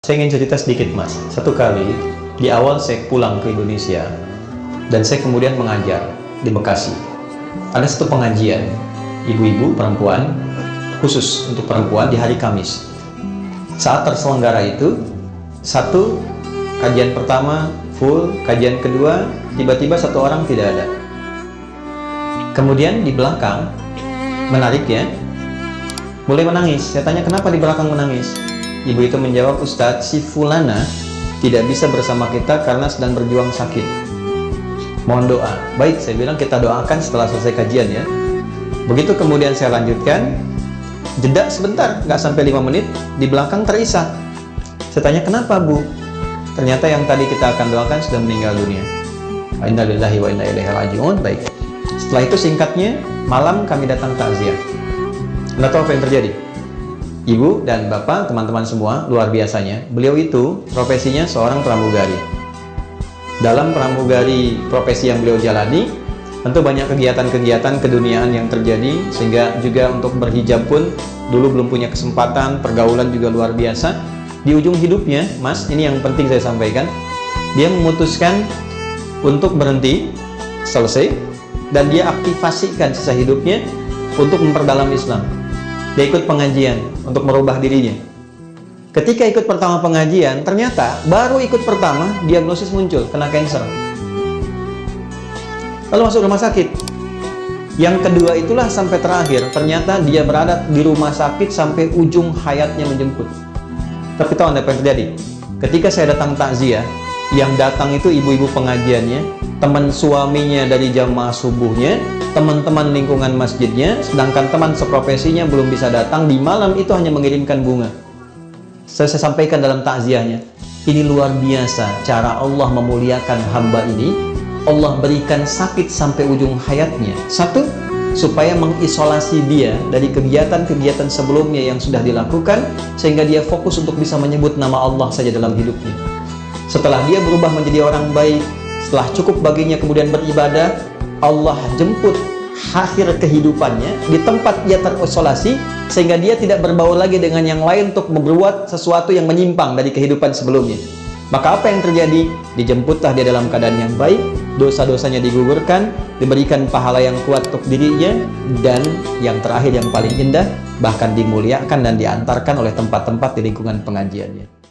Saya ingin cerita sedikit, Mas. Satu kali di awal saya pulang ke Indonesia dan saya kemudian mengajar di Bekasi. Ada satu pengajian ibu-ibu perempuan khusus untuk perempuan di hari Kamis. Saat terselenggara itu, satu kajian pertama full, kajian kedua tiba-tiba satu orang tidak ada. Kemudian di belakang, menarik ya, mulai menangis. Saya tanya, kenapa di belakang menangis? Ibu itu menjawab, Ustadz, si Fulana tidak bisa bersama kita karena sedang berjuang sakit. Mohon doa. Baik, saya bilang kita doakan setelah selesai kajian ya. Begitu kemudian saya lanjutkan, jeda sebentar, nggak sampai 5 menit, di belakang terisak. Saya tanya, kenapa Bu? Ternyata yang tadi kita akan doakan sudah meninggal dunia. Inna lillahi wa inna ilaihi raji'un. Baik. Setelah itu singkatnya, malam kami datang takziah. Anda tahu apa yang terjadi? Ibu dan bapak, teman-teman semua, luar biasanya. Beliau itu profesinya seorang pramugari. Dalam pramugari profesi yang beliau jalani, tentu banyak kegiatan-kegiatan keduniaan yang terjadi, sehingga juga untuk berhijab pun dulu belum punya kesempatan, pergaulan juga luar biasa. Di ujung hidupnya, Mas, ini yang penting saya sampaikan, dia memutuskan untuk berhenti, selesai, dan dia aktifasikan sisa hidupnya untuk memperdalam Islam. Dia ikut pengajian untuk merubah dirinya. Ketika ikut pertama pengajian, ternyata baru ikut pertama diagnosis muncul kena kanker. Lalu masuk rumah sakit. Yang kedua itulah sampai terakhir, ternyata dia berada di rumah sakit sampai ujung hayatnya menjemput. Tapi tahu Anda apa yang terjadi? Ketika saya datang takziah, yang datang itu ibu-ibu pengajiannya, teman suaminya dari jamaah subuhnya, teman-teman lingkungan masjidnya, sedangkan teman seprofesinya belum bisa datang. Di malam itu hanya mengirimkan bunga. Saya sampaikan dalam takziahnya, ini luar biasa cara Allah memuliakan hamba ini. Allah berikan sakit sampai ujung hayatnya. Satu, supaya mengisolasi dia dari kegiatan-kegiatan sebelumnya yang sudah dilakukan, sehingga dia fokus untuk bisa menyebut nama Allah saja dalam hidupnya. Setelah dia berubah menjadi orang baik, setelah cukup baginya kemudian beribadah, Allah jemput akhir kehidupannya di tempat dia terisolasi, sehingga dia tidak berbaur lagi dengan yang lain untuk membuat sesuatu yang menyimpang dari kehidupan sebelumnya. Maka apa yang terjadi? Dijemputlah dia dalam keadaan yang baik, dosa-dosanya digugurkan, diberikan pahala yang kuat untuk dirinya, dan yang terakhir yang paling indah, bahkan dimuliakan dan diantarkan oleh tempat-tempat di lingkungan pengajiannya.